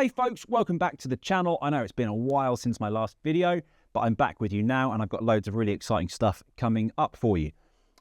Hey folks, welcome back to the channel. I know it's been a while since my last video, but I'm back with you now and I've got loads of really exciting stuff coming up for you.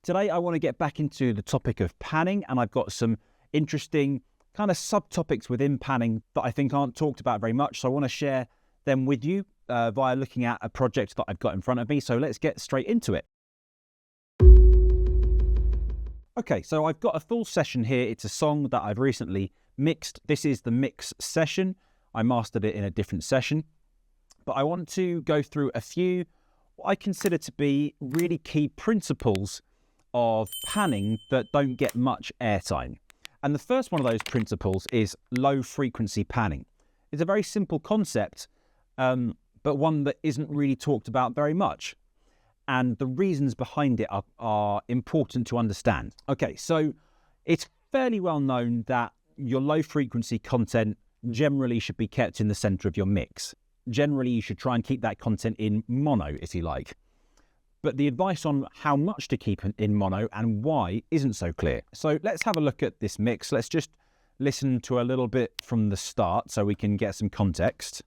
Today I want to get back into the topic of panning, and I've got some interesting kind of subtopics within panning that I think aren't talked about very much, so I want to share them with you via looking at a project that I've got in front of me. So let's get straight into it. Okay, so I've got a full session here. It's a song that I've recently mixed. This is the mix session. I mastered it in a different session, but I want to go through a few what I consider to be really key principles of panning that don't get much airtime. And the first one of those principles is low frequency panning. It's a very simple concept, but one that isn't really talked about very much. And the reasons behind it are important to understand. Okay, so it's fairly well known that your low frequency content generally should be kept in the center of your mix. Generally, you should try and keep that content in mono, if you like. But the advice on how much to keep in mono and why isn't so clear. So let's have a look at this mix. Let's just listen to a little bit from the start so we can get some context.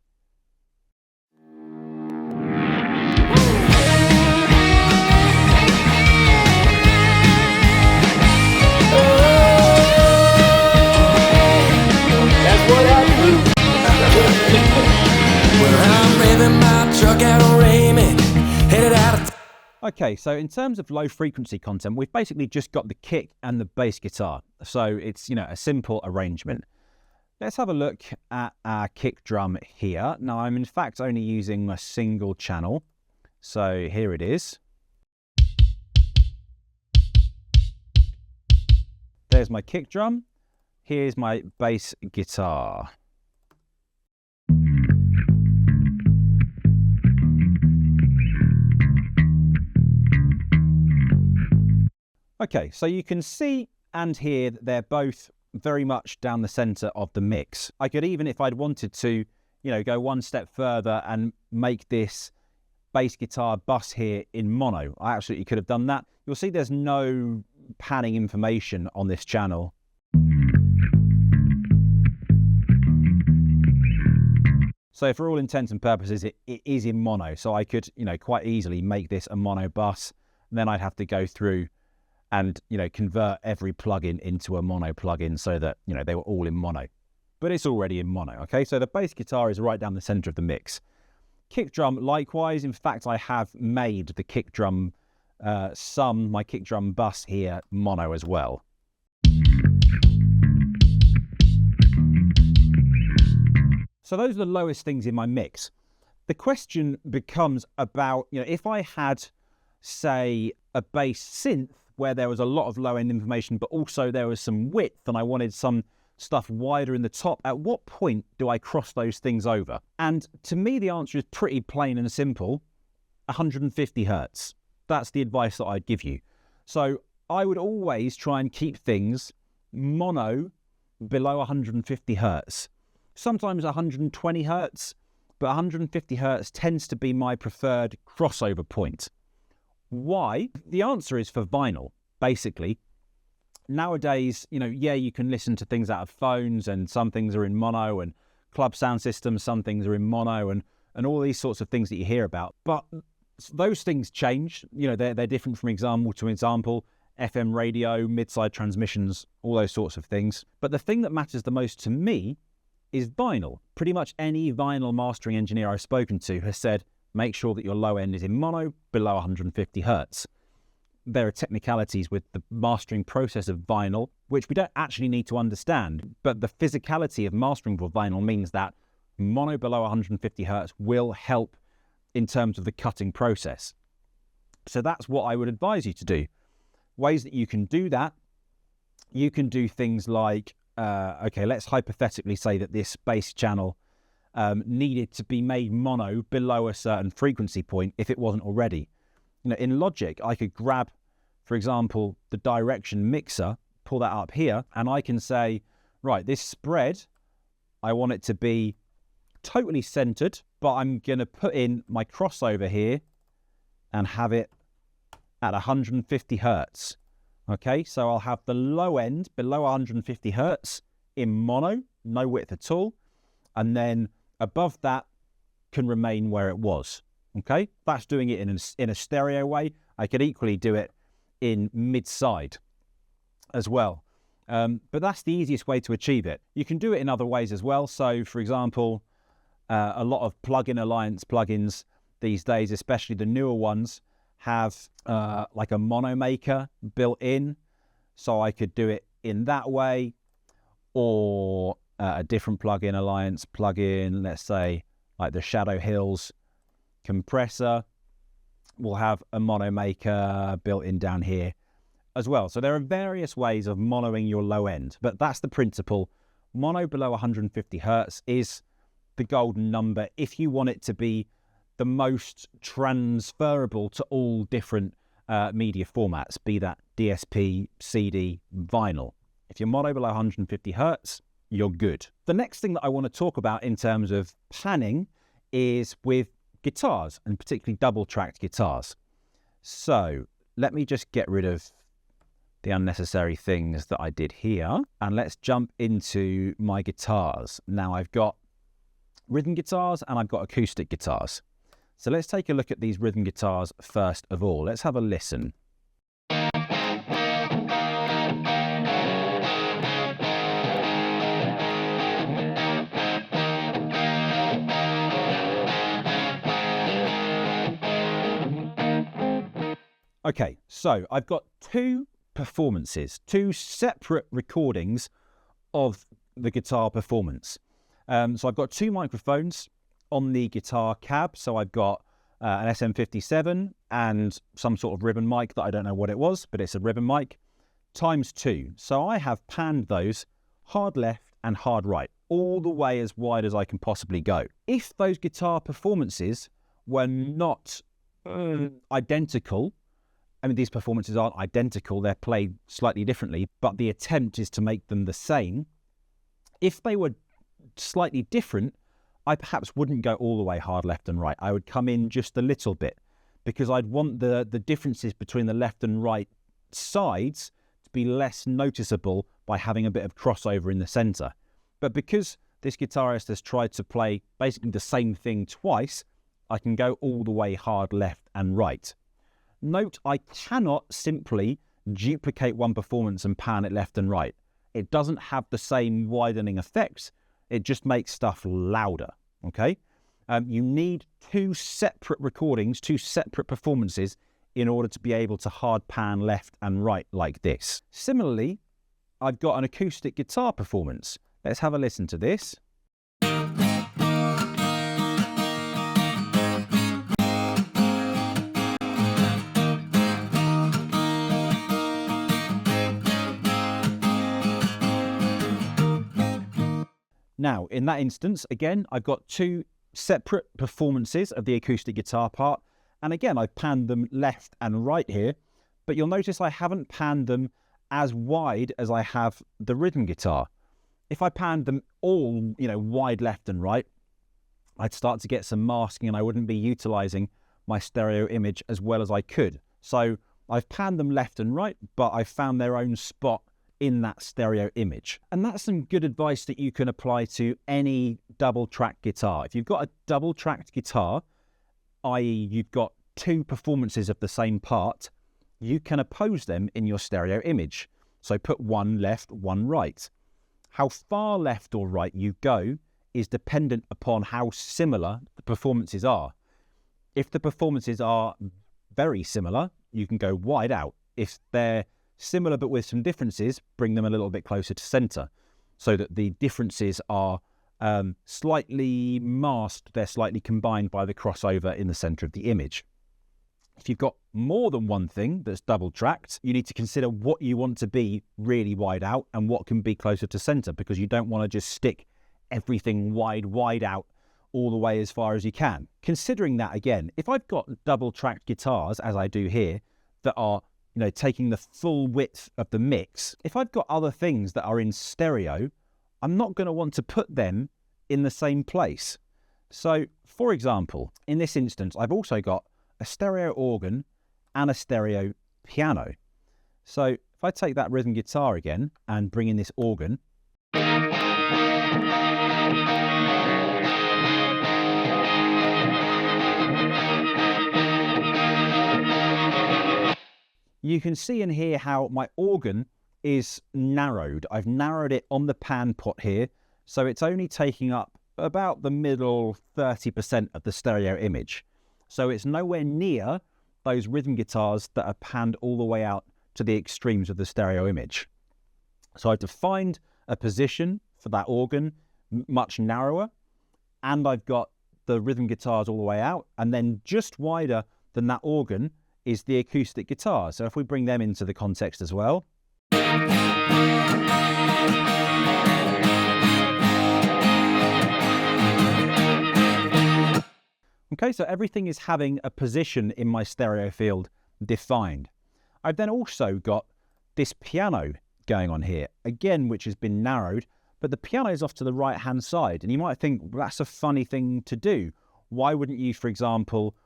Okay, so in terms of low frequency content, we've basically just got the kick and the bass guitar. So it's, a simple arrangement. Let's have a look at our kick drum here. Now I'm in fact only using a single channel. So here it is. There's my kick drum. Here's my bass guitar. Okay, so you can see and hear that they're both very much down the center of the mix. I could even, if I'd wanted to, go one step further and make this bass guitar bus here in mono. I absolutely could have done that. You'll see there's no panning information on this channel. So for all intents and purposes, it is in mono. So I could, quite easily make this a mono bus. And then I'd have to go through and, convert every plugin into a mono plugin so that, they were all in mono. But it's already in mono, okay? So the bass guitar is right down the center of the mix. Kick drum, likewise. In fact, I have made the kick drum, my kick drum bus here mono as well. So those are the lowest things in my mix. The question becomes about, if I had, say, a bass synth where there was a lot of low-end information, but also there was some width and I wanted some stuff wider in the top, at what point do I cross those things over? And to me, the answer is pretty plain and simple, 150 hertz. That's the advice that I'd give you. So I would always try and keep things mono below 150 hertz. Sometimes 120 hertz, but 150 hertz tends to be my preferred crossover point. Why? The answer is for vinyl, basically. Nowadays, you can listen to things out of phones and some things are in mono, and club sound systems, some things are in mono, and all these sorts of things that you hear about. But those things change. They're different from example to example. FM radio, mid-side transmissions, all those sorts of things. But the thing that matters the most to me is vinyl. Pretty much any vinyl mastering engineer I've spoken to has said, make sure that your low end is in mono below 150 hertz. There are technicalities with the mastering process of vinyl, which we don't actually need to understand, but the physicality of mastering for vinyl means that mono below 150 hertz will help in terms of the cutting process. So that's what I would advise you to do. Ways that you can do that, you can do things like, okay, let's hypothetically say that this bass channel needed to be made mono below a certain frequency point if it wasn't already. In Logic, I could grab, for example, the direction mixer, pull that up here, and I can say, right, this spread, I want it to be totally centered, but I'm going to put in my crossover here and have it at 150 hertz. Okay, so I'll have the low end below 150 hertz in mono, no width at all. and then above that can remain where it was. Okay, that's doing it in a stereo way. I could equally do it in mid-side as well. But that's the easiest way to achieve it. You can do it in other ways as well. So, for example, a lot of plugin alliance plugins these days, especially the newer ones, have like a mono maker built in. So I could do it in that way, or a different plugin alliance plugin, let's say like the Shadow Hills compressor will have a mono maker built in down here as well. So there are various ways of monoing your low end, but that's the principle. Mono below 150 hertz is the golden number if you want it to be the most transferable to all different media formats, be that DSP, CD, vinyl. If you're mono below 150 hertz, you're good. The next thing that I want to talk about in terms of panning is with guitars, and particularly double-tracked guitars. So let me just get rid of the unnecessary things that I did here, and let's jump into my guitars. Now I've got rhythm guitars and I've got acoustic guitars. So let's take a look at these rhythm guitars first of all. Let's have a listen. Okay, so I've got two performances, two separate recordings of the guitar performance. So I've got two microphones on the guitar cab. So I've got an SM57 and some sort of ribbon mic that I don't know what it was, but it's a ribbon mic, times two. So I have panned those hard left and hard right, all the way as wide as I can possibly go. If those guitar performances were not identical, I mean, these performances aren't identical, they're played slightly differently, but the attempt is to make them the same. If they were slightly different, I perhaps wouldn't go all the way hard left and right. I would come in just a little bit, because I'd want the differences between the left and right sides to be less noticeable by having a bit of crossover in the center. But because this guitarist has tried to play basically the same thing twice, I can go all the way hard left and right. Note, I cannot simply duplicate one performance and pan it left and right. It doesn't have the same widening effects. It just makes stuff louder, okay? You need two separate recordings, two separate performances in order to be able to hard pan left and right like this. Similarly, I've got an acoustic guitar performance. Let's have a listen to this. Now, in that instance, again, I've got two separate performances of the acoustic guitar part. And again, I've panned them left and right here, but you'll notice I haven't panned them as wide as I have the rhythm guitar. If I panned them all, wide left and right, I'd start to get some masking and I wouldn't be utilizing my stereo image as well as I could. So I've panned them left and right, but I've found their own spot in that stereo image. And that's some good advice that you can apply to any double-tracked guitar. If you've got a double-tracked guitar, i.e. you've got two performances of the same part, you can oppose them in your stereo image. So put one left, one right. How far left or right you go is dependent upon how similar the performances are. If the performances are very similar, you can go wide out. If they're similar but with some differences, bring them a little bit closer to center so that the differences are slightly masked, they're slightly combined by the crossover in the center of the image. If you've got more than one thing that's double tracked, you need to consider what you want to be really wide out and what can be closer to center, because you don't want to just stick everything wide out all the way as far as you can. Considering that, again, if I've got double tracked guitars, as I do here, that are taking the full width of the mix, if I've got other things that are in stereo, I'm not going to want to put them in the same place. So, for example, in this instance, I've also got a stereo organ and a stereo piano. So if I take that rhythm guitar again and bring in this organ, you can see and hear how my organ is narrowed. I've narrowed it on the pan pot here, so it's only taking up about the middle 30% of the stereo image. So it's nowhere near those rhythm guitars that are panned all the way out to the extremes of the stereo image. So I've defined a position for that organ much narrower, and I've got the rhythm guitars all the way out, and then just wider than that organ is the acoustic guitar. So if we bring them into the context as well. Okay, so everything is having a position in my stereo field defined. I've then also got this piano going on here, again, which has been narrowed, but the piano is off to the right-hand side. And you might think, well, that's a funny thing to do. Why wouldn't you, for example,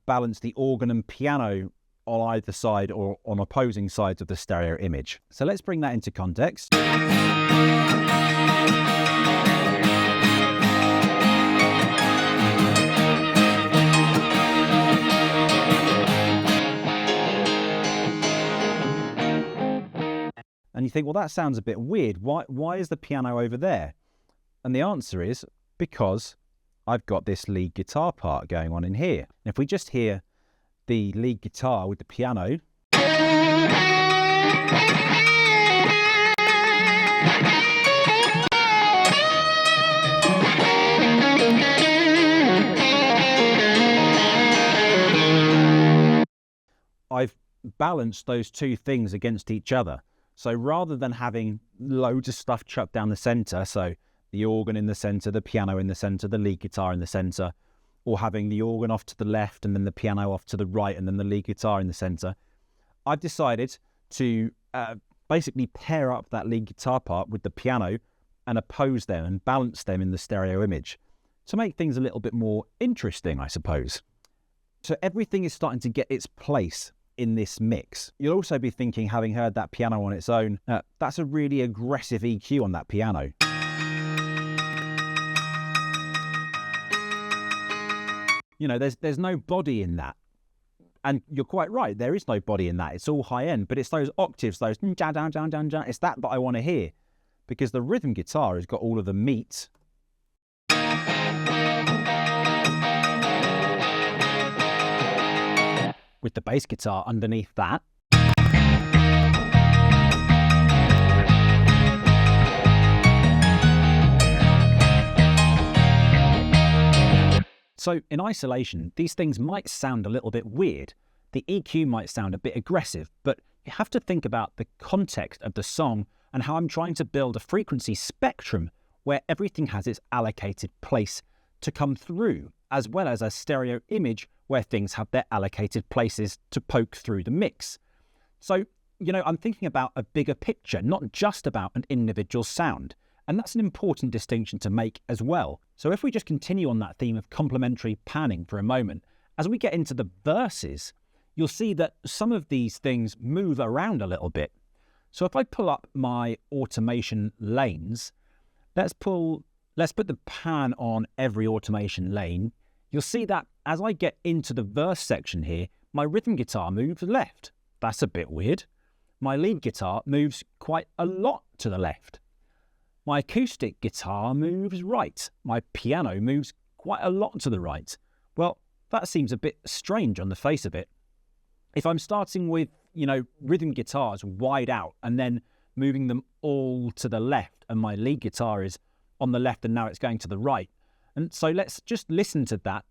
balance the organ and piano on either side or on opposing sides of the stereo image? So let's bring that into context. And you think, well, that sounds a bit weird. Why is the piano over there? And the answer is because I've got this lead guitar part going on in here. And if we just hear the lead guitar with the piano, I've balanced those two things against each other. So rather than having loads of stuff chucked down the center, so the organ in the center, the piano in the center, the lead guitar in the center, or having the organ off to the left and then the piano off to the right and then the lead guitar in the center, I've decided to basically pair up that lead guitar part with the piano and oppose them and balance them in the stereo image to make things a little bit more interesting, I suppose. So everything is starting to get its place in this mix. You'll also be thinking, having heard that piano on its own, that's a really aggressive EQ on that piano. You know, there's no body in that. And you're quite right, there is no body in that. It's all high end, but it's those octaves, those down, down, down, down, down. It's that I want to hear, because the rhythm guitar has got all of the meat. With the bass guitar underneath that. So in isolation, these things might sound a little bit weird. The EQ might sound a bit aggressive, but you have to think about the context of the song and how I'm trying to build a frequency spectrum where everything has its allocated place to come through, as well as a stereo image where things have their allocated places to poke through the mix. So, you know, I'm thinking about a bigger picture, not just about an individual sound. And that's an important distinction to make as well. So if we just continue on that theme of complementary panning for a moment, as we get into the verses, you'll see that some of these things move around a little bit. So if I pull up my automation lanes, let's put the pan on every automation lane. You'll see that as I get into the verse section here, my rhythm guitar moves left. That's a bit weird. My lead guitar moves quite a lot to the left. My acoustic guitar moves right. My piano moves quite a lot to the right. Well, that seems a bit strange on the face of it. If I'm starting with, you know, rhythm guitars wide out and then moving them all to the left, and my lead guitar is on the left and now it's going to the right. And so let's just listen to that.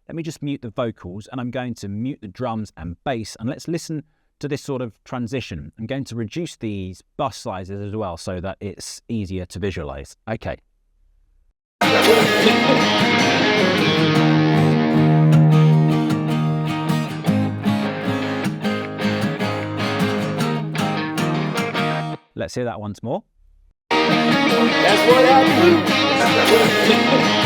Let me just mute the vocals, and I'm going to mute the drums and bass, and let's listen to this sort of transition. I'm going to reduce these bus sizes as well so that it's easier to visualize. Okay. Let's hear that once more. That's what I do.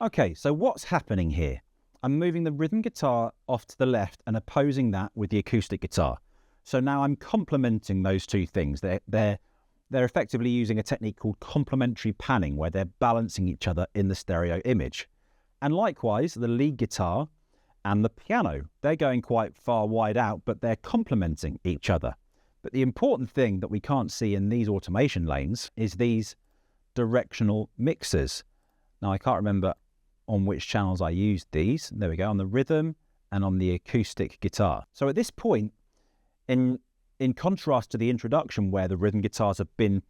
Okay, so what's happening here? I'm moving the rhythm guitar off to the left and opposing that with the acoustic guitar. So now I'm complementing those two things. They're effectively using a technique called complementary panning, where they're balancing each other in the stereo image. And likewise, the lead guitar and the piano, they're going quite far wide out, but they're complementing each other. But the important thing that we can't see in these automation lanes is these directional mixers. Now, I can't remember on which channels I used these. There we go, on the rhythm and on the acoustic guitar. So at this point, in contrast to the introduction where the rhythm guitars have been,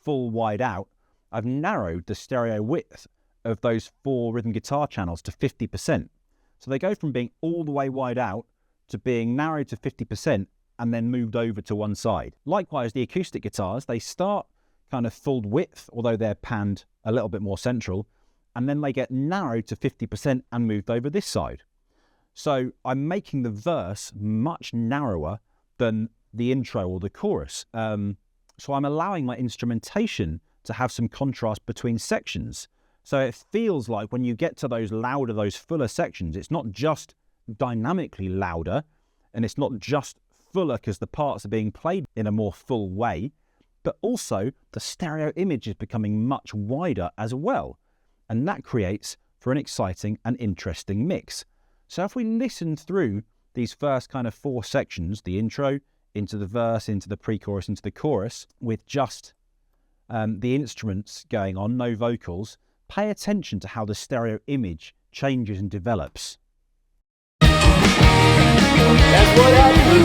full wide out, I've narrowed the stereo width of those 4 rhythm guitar channels to 50%. So they go from being all the way wide out to being narrowed to 50% and then moved over to one side. Likewise, the acoustic guitars, they start kind of full width, although they're panned a little bit more central, and then they get narrowed to 50% and moved over this side. So I'm making the verse much narrower than the intro or the chorus. So I'm allowing my instrumentation to have some contrast between sections. So it feels like when you get to those louder, those fuller sections, it's not just dynamically louder, and it's not just fuller because the parts are being played in a more full way, but also the stereo image is becoming much wider as well. And that creates for an exciting and interesting mix. So if we listen through these first kind of 4 sections, the intro, into the verse, into the pre-chorus, into the chorus, with just the instruments going on, no vocals, pay attention to how the stereo image changes and develops. That's what I do.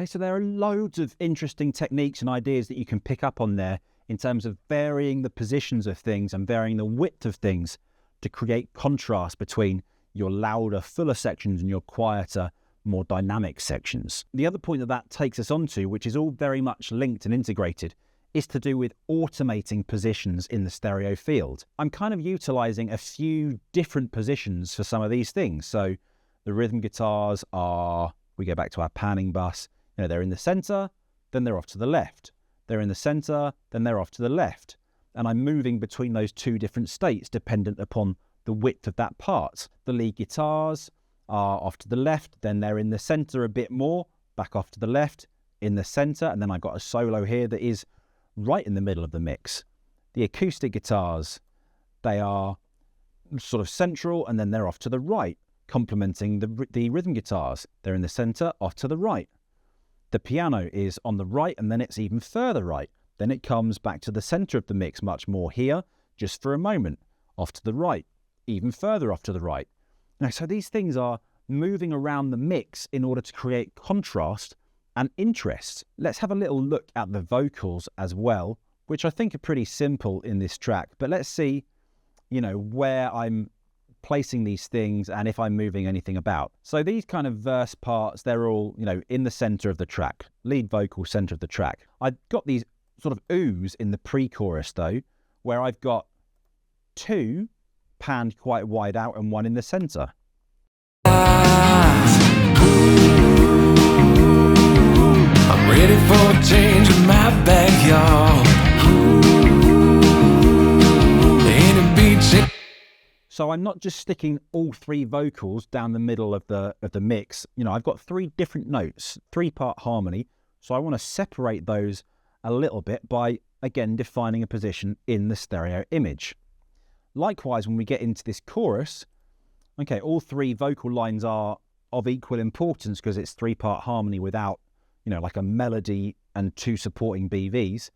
So there are loads of interesting techniques and ideas that you can pick up on there in terms of varying the positions of things and varying the width of things to create contrast between your louder, fuller sections and your quieter, more dynamic sections. The other point that takes us onto, which is all very much linked and integrated, is to do with automating positions in the stereo field. I'm kind of utilizing a few different positions for some of these things. So the rhythm guitars are, we go back to our panning bus, they're in the center, then they're off to the left. They're in the center, then they're off to the left. And I'm moving between those 2 different states dependent upon the width of that part. The lead guitars are off to the left, then they're in the center a bit more, back off to the left, in the center, and then I've got a solo here that is right in the middle of the mix. The acoustic guitars, they are sort of central, and then they're off to the right, complementing the rhythm guitars. They're in the center, off to the right. The piano is on the right, and then it's even further right. Then it comes back to the center of the mix much more here, just for a moment, off to the right, even further off to the right. Now, so these things are moving around the mix in order to create contrast and interest. Let's have a little look at the vocals as well, which I think are pretty simple in this track, but let's see, where I'm placing these things and if I'm moving anything about. So these kind of verse parts, they're all, in the center of the track, lead vocal center of the track. I've got these sort of oohs in the pre-chorus though, where I've got 2 panned quite wide out and 1 in the center. I'm ready for a change in my backyard. Any beach. So I'm not just sticking all 3 vocals down the middle of the mix. I've got 3 different notes, 3-part harmony. So I want to separate those a little bit by, again, defining a position in the stereo image. Likewise, when we get into this chorus, okay, all 3 vocal lines are of equal importance because it's 3-part harmony without, like a melody and 2 supporting BVs.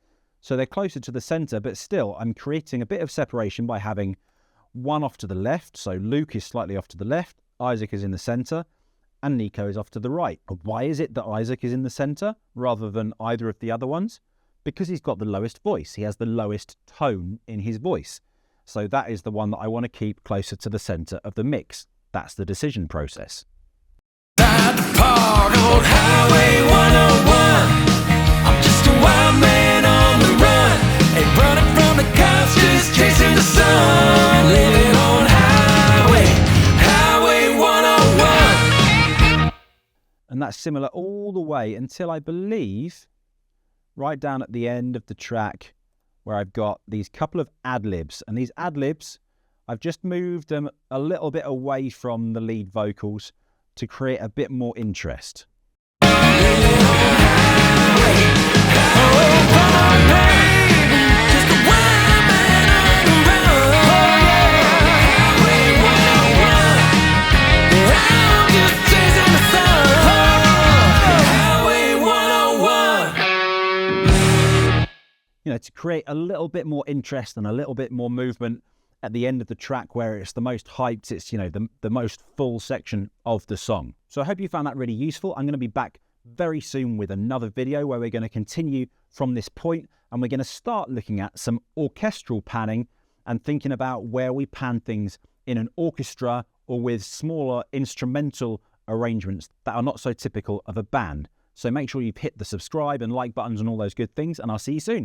So they're closer to the center, but still I'm creating a bit of separation by having one off to the left. So Luke is slightly off to the left, Isaac is in the center, and Nico is off to the right. Why is it that Isaac is in the center rather than either of the other ones? Because he's got the lowest voice. He has the lowest tone in his voice. So that is the one that I want to keep closer to the center of the mix. That's the decision process. At the park on Highway 101, I'm just a wild man on the run, ain't running from the cops, just chasing the sun, living on Highway 101. And that's similar all the way until I believe right down at the end of the track where I've got these couple of ad-libs. And these ad-libs, I've just moved them a little bit away from the lead vocals to create a bit more interest. You know, to create a little bit more interest and a little bit more movement at the end of the track where it's the most hyped, it's, you know, the most full section of the song. So I hope you found that really useful. I'm going to be back very soon with another video where we're going to continue from this point, and we're going to start looking at some orchestral panning and thinking about where we pan things in an orchestra or with smaller instrumental arrangements that are not so typical of a band. So make sure you've hit the subscribe and like buttons and all those good things, and I'll see you soon.